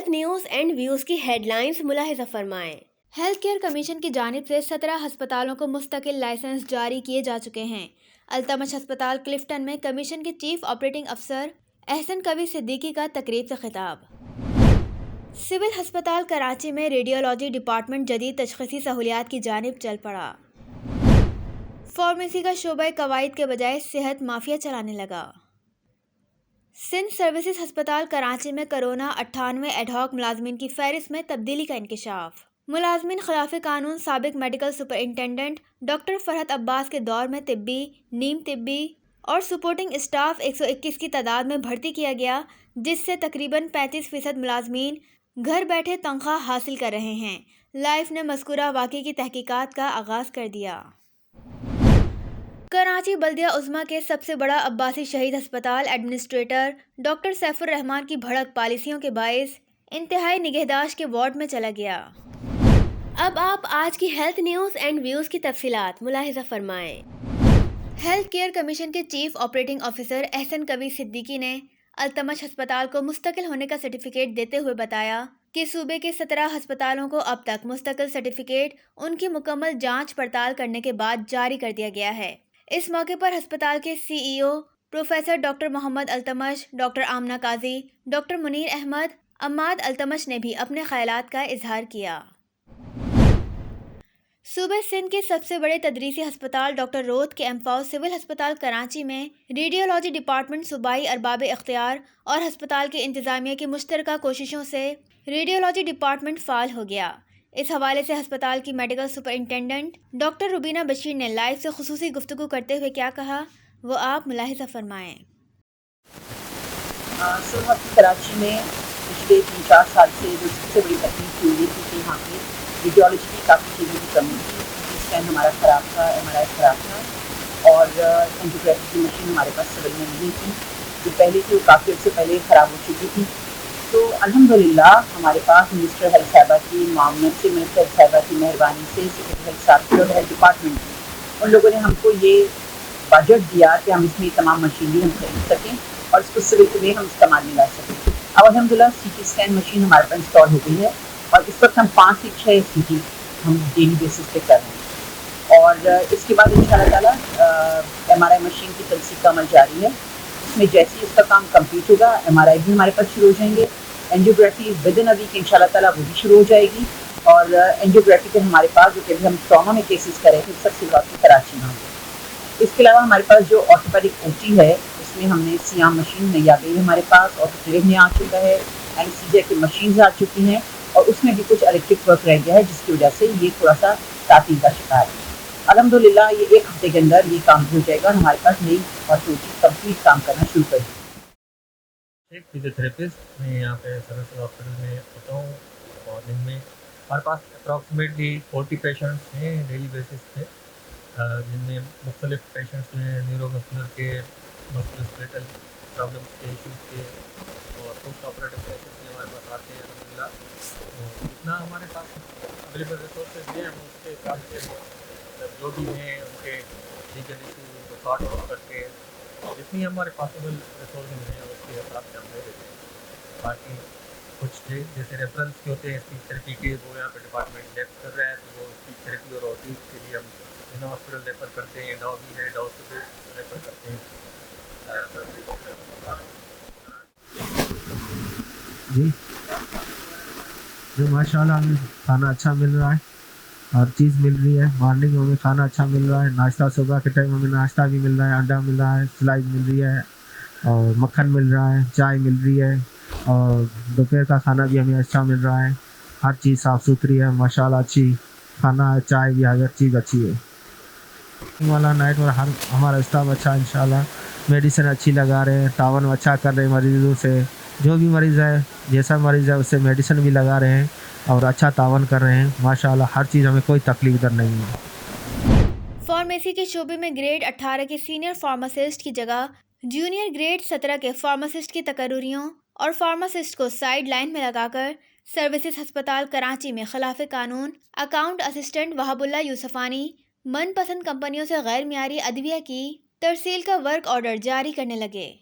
Health news and views کی head lines ملاحظہ فرمائیں۔ ہیلتھ کیئر کمیشن کی جانب سے 17 ہسپتالوں کو مستقل لائسنس جاری کیے جا چکے ہیں۔ التمش ہسپتال کلفٹن میں کمیشن کے چیف آپریٹنگ افسر احسن کبیر صدیقی کا تقریب سے خطاب۔ سول ہسپتال کراچی میں ریڈیولوجی ڈپارٹمنٹ جدید تشخیصی سہولیات کی جانب چل پڑا۔ فارمیسی کا شعبہ قواعد کے بجائے صحت مافیا چلانے لگا۔ سندھ سروسز ہسپتال کراچی میں کرونا 98 ایڈ ہاک ملازمین کی فہرست میں تبدیلی کا انکشاف۔ ملازمین خلاف قانون سابق میڈیکل سپرنٹنڈنٹ ڈاکٹر فرحت عباس کے دور میں طبی، نیم طبی اور سپورٹنگ اسٹاف 121 کی تعداد میں بھرتی کیا گیا، جس سے تقریباً 35% ملازمین گھر بیٹھے تنخواہ حاصل کر رہے ہیں۔ لائف نے مذکورہ واقعے کی تحقیقات کا آغاز کر دیا۔ کراچی بلدیہ عظمیٰ کے سب سے بڑا عباسی شہید ہسپتال ایڈمنسٹریٹر ڈاکٹر سیف الرحمان کی بھڑک پالیسیوں کے باعث انتہائی نگہداشت کے وارڈ میں چلا گیا۔ اب آپ آج کی ہیلتھ نیوز اینڈ ویوز کی تفصیلات ملاحظہ فرمائیں۔ ہیلتھ کیئر کمیشن کے چیف آپریٹنگ آفیسر احسن کبیر صدیقی نے التمش ہسپتال کو مستقل ہونے کا سرٹیفکیٹ دیتے ہوئے بتایا کہ صوبے کے 17 ہسپتالوں کو اب تک مستقل سرٹیفکیٹ ان کی مکمل جانچ پڑتال کرنے کے بعد جاری کر دیا گیا ہے۔ اس موقع پر ہسپتال کے سی ای او پروفیسر ڈاکٹر محمد التمش، ڈاکٹر آمنہ قاضی، ڈاکٹر منیر احمد، عماد التمش نے بھی اپنے خیالات کا اظہار کیا۔ صوبہ سندھ کے سب سے بڑے تدریسی ہسپتال ڈاکٹر روت کے ایمفاؤ سول ہسپتال کراچی میں ریڈیولوجی ڈپارٹمنٹ صوبائی ارباب اختیار اور ہسپتال کی انتظامیہ کی مشترکہ کوششوں سے ریڈیولوجی ڈپارٹمنٹ فعال ہو گیا۔ اس حوالے سے ہسپتال کی medical superintendent doctor Rubina Bashir نے لائیو سے خصوصی گفتگو کرتے ہوئے کیا کہا، وہ آپ ملاحظہ فرمائیں۔ سلحت کراچی میں پچھلے 3-4 سال سے جو سب سے بڑی تکلیف ہوئی ہے کہ یہاں پہ ریڈیولوجی کی کافی چیزوں کی کمی تھی۔ اسکین ہمارا خراب تھا، ایم آر آئی خراب تھا اور اینجیوگرافی کی مشین ہمارے پاس سول میں نہیں تھی، جو پہلے تھی وہ کافی عرصے پہلے خراب ہو چکی تھی۔ تو الحمدللہ ہمارے پاس منسٹر ہیلتھ صاحبہ کی معاونت سے، منسٹر ہیلتھ صاحبہ کی مہربانی سے، سیکرٹری ہیلتھ صاحب کی اور ہیلتھ ڈپارٹمنٹ کی، ان لوگوں نے ہم کو یہ بجٹ دیا کہ ہم اس میں تمام مشینری ہم خرید سکیں اور اس کو سول میں ہم استعمال میں لا سکیں۔ اب الحمدللہ سی ٹی اسکین مشین ہمارے پاس انسٹال ہو گئی ہے اور اس وقت ہم 5 سے 6 سی ٹی ہم ڈیلی بیسس پہ کر رہے ہیں، اور اس کے بعد انشاءاللہ تعالیٰ ایم آر آئی مشین کی تنصیب کا عمل جاری ہے۔ اس میں جیسے ہی اس کا کام کمپلیٹ ہوگا، ایم آر آئی بھی ہمارے پاس شروع ہو جائیں گے، اینجیوگرافی ودن ا ویک انشاءاللہ تعالیٰ وہ بھی شروع ہو جائے گی، اور اینجیوگرافی پہ ہمارے پاس جو کہ ہم ٹراما میں کیسز کریں تھے سب سے زیادہ کراچی میں ہوگا۔ اس کے علاوہ ہمارے پاس جو آرتھوپیڈک او ٹی ہے، اس میں ہم نے سیام مشین نہیں آ گئی ہمارے پاس، آرتھوپیڈک میں آ چکا ہے، اینستھیزیا کی مشینز آ چکی ہیں، اور اس میں بھی کچھ الیکٹرک ورک رہ گیا ہے جس کی وجہ سے یہ تھوڑا سا تعطیل کا شکار ہے۔ الحمدللہ یہ 1 ہفتے کے اندر یہ کام ہو جائے گا اور ہمارے پاس نئی آرتھوپیڈک کمپلیٹ کام کرنا شروع کر دیں۔ ایک فزیوتھراپسٹ میں یہاں پہ سروس ہاسپٹل میں ہوتا ہوں۔ مارننگ میں ہمارے پاس اپروکسیمیٹلی 40 پیشنٹس ہیں ڈیلی بیسس پہ، جن میں مختلف پیشنٹس ہیں نیورو مسکولر کے، مسکولوسکیلیٹل پرابلمس کے، ایشوز کے، اور پوسٹ آپریٹو پیشنٹس بھی ہمارے پاس آتے ہیں الحمدللہ۔ تو جتنا ہمارے پاس اویلیبل ریسورسز ہیں ہم اس کے حساب سے جو بھی ہیں ان کے لیگل ایشوز ان کو سارٹ آؤٹ کر کے جتنی ہمارے پاسبل ریسورسز ہیں اس کے حساب سے ہم دے دیتے ہیں۔ باقی کچھ جیسے ریفرنس کے ہوتے ہیں اسپیچ تھراپی کے، وہ یہاں پہ ڈپارٹمنٹ لیفٹ کر رہا ہے تو وہ اسپیچ تھراپی اور آٹیز کے لیے ہم جنا ہاسپٹل ریفر کرتے ہیں، ڈاؤ بھی ہے ڈاؤ سے ریفر کرتے ہیں۔ جی ماشاء اللہ ہمیں کھانا اچھا مل رہا ہے، ہر چیز مل رہی ہے۔ مارننگ میں ہمیں کھانا اچھا مل رہا ہے، ناشتہ صبح کے ٹائم ہمیں ناشتہ بھی مل رہا ہے، انڈا مل رہا ہے، سلائس مل رہی ہے اور مکھن مل رہا ہے، چائے مل رہی ہے، اور دوپہر کا کھانا بھی ہمیں اچھا مل رہا ہے۔ ہر چیز صاف ستھری ہے ماشاء اللہ، اچھی کھانا ہے، چائے بھی ہر چیز اچھی ہے والا۔ نائٹ میں ہمارا اسٹاف اچھا ہے انشاءاللہ، میڈیسن اچھی لگا رہے ہیں، تعاون اچھا کر رہے ہیں مریضوں سے، جو بھی مریض ہے جیسا مریض ہے اس سے میڈیسن بھی لگا رہے ہیں اور اچھا تعاون کر رہے ہیں ماشاءاللہ، ہر چیز ہمیں کوئی تکلیف در نہیں ہے۔ فارمیسی کے شعبے میں گریڈ 18 کے سینئر فارماسسٹ کی جگہ جونیئر گریڈ 17 کے فارماسسٹ کی تقرریوں اور فارماسسٹ کو سائیڈ لائن میں لگا کر سروسز ہسپتال کراچی میں خلاف قانون اکاؤنٹ اسسٹنٹ وہاب اللہ یوسفانی من پسند کمپنیوں سے غیر معیاری ادویہ کی ترسیل کا ورک آرڈر جاری کرنے لگے۔